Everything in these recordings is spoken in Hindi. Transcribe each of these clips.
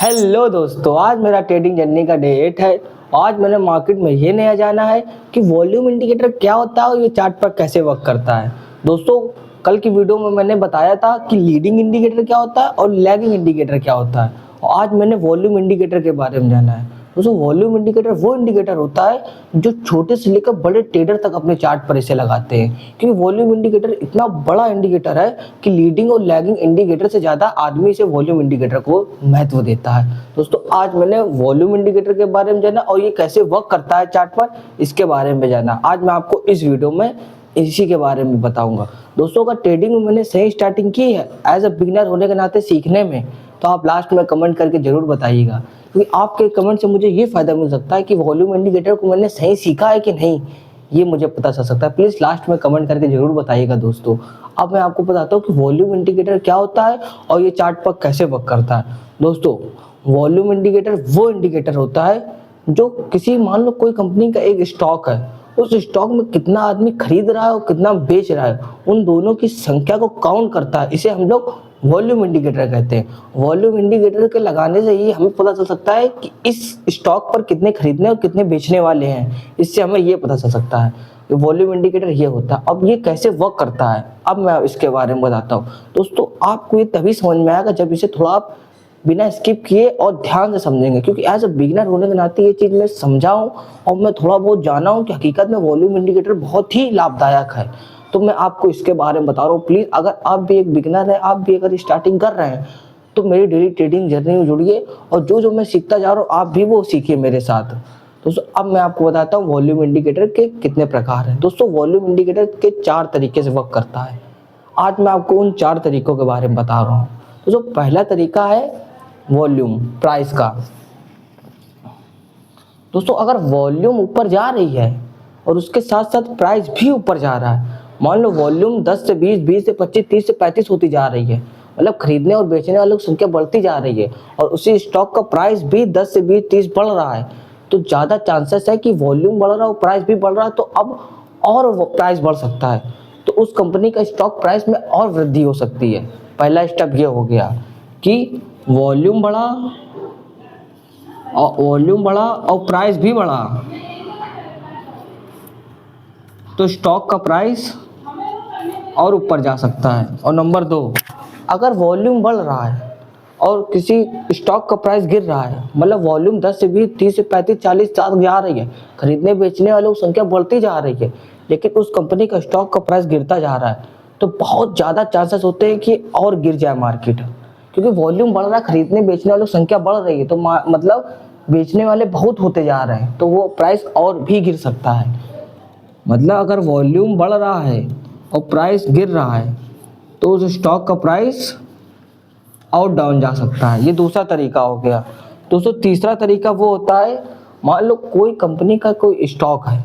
हेलो दोस्तों, आज मेरा ट्रेडिंग जर्नी का डे 8 है। आज मैंने मार्केट में ये नया जाना है कि वॉल्यूम इंडिकेटर क्या होता है और ये चार्ट पर कैसे वर्क करता है। दोस्तों, कल की वीडियो में मैंने बताया था कि लीडिंग इंडिकेटर क्या होता है और लैगिंग इंडिकेटर क्या होता है, और आज मैंने वॉल्यूम इंडिकेटर के बारे में जाना है। दोस्तों, वॉल्यूम इंडिकेटर वो इंडिकेटर होता है जो छोटे से लेकर बड़े ट्रेडर तक अपने चार्ट पर इसे लगाते हैं, क्योंकि वॉल्यूम इंडिकेटर इतना बड़ा इंडिकेटर है कि लीडिंग और लैगिंग इंडिकेटर से ज़्यादा आदमी इसे वॉल्यूम इंडिकेटर को महत्व देता है। दोस्तों, आज मैंने वॉल्यूम इंडिकेटर के बारे में जाना और ये कैसे वर्क करता है चार्ट पर, इसके बारे में जाना। आज मैं आपको इस वीडियो में इसी के बारे में बताऊंगा। दोस्तों, अगर ट्रेडिंग में मैंने सही स्टार्टिंग की है एज अ बिगिनर होने के नाते सीखने में, तो आप लास्ट में कमेंट करके जरूर बताइएगा, क्योंकि आपके कमेंट से मुझे ये फायदा मिल सकता है कि वॉल्यूम इंडिकेटर को मैंने सही सीखा है कि नहीं, ये मुझे पता चल सकता है। प्लीज़ लास्ट में कमेंट करके जरूर बताइएगा। दोस्तों, अब मैं आपको बताता हूँ कि वॉल्यूम इंडिकेटर क्या होता है और ये चार्ट पर कैसे वर्क करता है। दोस्तों, वॉल्यूम इंडिकेटर वो इंडिकेटर होता है जो किसी, मान लो कोई कंपनी का एक स्टॉक है, उस स्टॉक में कितना आदमी खरीद रहा है और कितना बेच रहा है, उन दोनों की संख्या को काउंट करता है। इसे हम लोग वॉल्यूम इंडिकेटर कहते हैं। वॉल्यूम इंडिकेटर के लगाने से ही हमें पता चल सकता है कि इस स्टॉक पर कितने खरीदने और कितने बेचने वाले हैं। इससे हमें ये पता चल सकता है कि वॉल्यूम इंडिकेटर ये होता है। अब ये कैसे वर्क करता है, अब मैं इसके बारे में बताता हूँ। दोस्तों, आपको ये तभी समझ में आएगा जब इसे थोड़ा आप बिना स्किप किए और ध्यान से समझेंगे, क्योंकि एज अ बिगिनर होने के नाते ये चीज़ मैं समझाऊँ और मैं थोड़ा बहुत जाना हूँ कि हकीकत में वॉल्यूम इंडिकेटर बहुत ही लाभदायक है, तो मैं आपको इसके बारे में बता रहा हूँ। प्लीज़, अगर आप भी एक बिगिनर हैं, आप भी अगर स्टार्टिंग कर रहे हैं, तो मेरी डेली ट्रेडिंग जर्नी में जुड़िए और जो जो मैं सीखता जा रहा हूँ आप भी वो सीखिए मेरे साथ। दोस्तों, अब मैं आपको बताता हूँ वॉल्यूम इंडिकेटर के कितने प्रकार हैं। दोस्तों, वॉल्यूम इंडिकेटर के 4 तरीके से वर्क करता है। आज मैं आपको उन 4 तरीकों के बारे में बता रहा हूँ। दोस्तों, पहला तरीका है वॉल्यूम, प्राइस का। दोस्तों, अगर वॉल्यूम ऊपर जा रही है और उसके साथ साथ प्राइस भी ऊपर जा रहा है, मान लो वॉल्यूम 10 से 20, 20 से 25, 30 से 35 होती जा रही है, मतलब खरीदने और बेचने वालों की संख्या बढ़ती जा रही है, और उसी स्टॉक का प्राइस भी 10 से 20, 30 बढ़ रहा है, तो ज़्यादा चांसेस है कि वॉल्यूम बढ़ रहा हो, प्राइस भी बढ़ रहा है, तो अब और प्राइस बढ़ सकता है, तो उस कंपनी का स्टॉक प्राइस में और वृद्धि हो सकती है। पहला स्टेप ये हो गया कि वॉल्यूम बढ़ा और प्राइस भी बढ़ा, तो स्टॉक का प्राइस और ऊपर जा सकता है। और नंबर 2, अगर वॉल्यूम बढ़ रहा है और किसी स्टॉक का प्राइस गिर रहा है, मतलब वॉल्यूम 10 से 20, 30 से 35, 40 तक जा रही है, खरीदने बेचने वालों की संख्या बढ़ती जा रही है, लेकिन उस कंपनी का स्टॉक का प्राइस गिरता जा रहा है, तो बहुत ज़्यादा चांसेस होते हैं कि और गिर जाए मार्केट, क्योंकि वॉल्यूम बढ़ रहा है, खरीदने बेचने वालों की संख्या बढ़ रही है, तो मतलब बेचने वाले बहुत होते जा रहे हैं, तो वो प्राइस और भी गिर सकता है। मतलब अगर वॉल्यूम बढ़ रहा है और प्राइस गिर रहा है, तो उस स्टॉक का प्राइस और डाउन जा सकता है। ये दूसरा तरीका हो गया। दोस्तों, तीसरा तरीका वो होता है, मान लो कोई कंपनी का कोई स्टॉक है,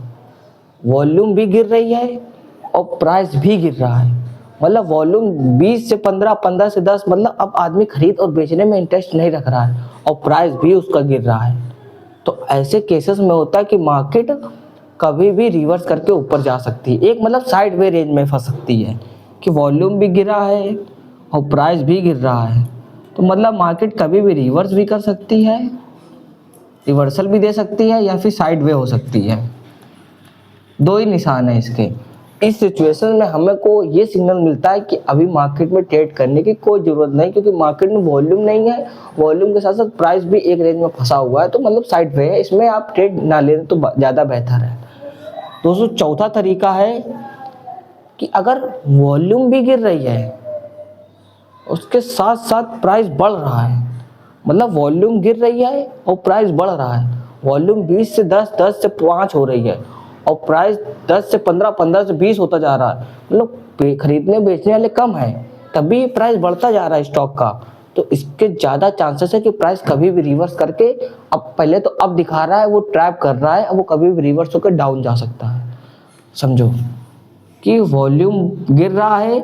वॉल्यूम भी गिर रही है और प्राइस भी गिर रहा है, मतलब वॉल्यूम 20 से 15, 15 से 10, मतलब अब आदमी खरीद और बेचने में इंटरेस्ट नहीं रख रहा है और प्राइस भी उसका गिर रहा है, तो ऐसे केसेस में होता है कि मार्केट कभी भी रिवर्स करके ऊपर जा सकती है, एक मतलब साइड वे रेंज में फंस सकती है कि वॉल्यूम भी गिरा है और प्राइस भी गिर रहा है, तो मतलब मार्केट कभी भी रिवर्स भी कर सकती है, रिवर्सल भी दे सकती है, या फिर साइड वे हो सकती है। 2 ही निशान है इसके। इस सिचुएशन में हमें को ये सिग्नल मिलता है कि अभी मार्केट में ट्रेड करने की कोई ज़रूरत नहीं, क्योंकि मार्केट में वॉल्यूम नहीं है, वॉल्यूम के साथ साथ प्राइस भी एक रेंज में फंसा हुआ है, तो मतलब साइड वे है, इसमें आप ट्रेड ना लें तो ज़्यादा बेहतर है। दोस्तों, चौथा तरीका है कि अगर वॉल्यूम भी गिर रही है, उसके साथ साथ प्राइस बढ़ रहा है, मतलब वॉल्यूम गिर रही है और प्राइस बढ़ रहा है, वॉल्यूम 20 से 10, 10 से 5 हो रही है और प्राइस 10 से 15, 15 से 20 होता जा रहा है, मतलब खरीदने बेचने वाले कम है, तभी प्राइस बढ़ता जा रहा है स्टॉक का, तो इसके ज़्यादा चांसेस है कि प्राइस कभी भी रिवर्स करके, अब पहले तो अब दिखा रहा है वो ट्रैप कर रहा है, अब वो कभी भी रिवर्स होकर डाउन जा सकता है। समझो कि वॉल्यूम गिर रहा है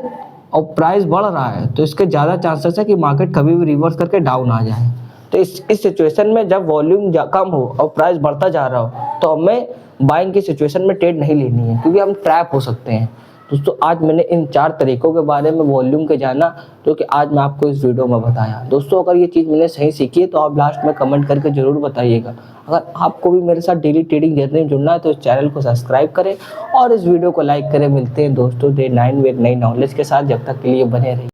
और प्राइस बढ़ रहा है, तो इसके ज़्यादा चांसेस है कि मार्केट कभी भी रिवर्स करके डाउन आ जाए। तो इस सिचुएशन में जब वॉल्यूम कम हो और प्राइस बढ़ता जा रहा हो, तो हमें बाइंग की सिचुएशन में ट्रेड नहीं लेनी है, क्योंकि हम ट्रैप हो सकते हैं। दोस्तों आज मैंने इन 4 तरीकों के बारे में वॉल्यूम के जाना, जो कि आज मैं आपको इस वीडियो में बताया। दोस्तों अगर ये चीज़ मैंने सही सीखी है तो आप लास्ट में कमेंट करके ज़रूर बताइएगा। अगर आपको भी मेरे साथ डेली ट्रेडिंग जर्नी में जुड़ना है तो इस चैनल को सब्सक्राइब करें और इस वीडियो को लाइक करें। मिलते हैं दोस्तों डे 9 में एक नई नॉलेज के साथ, जब तक के लिए बने रहिए।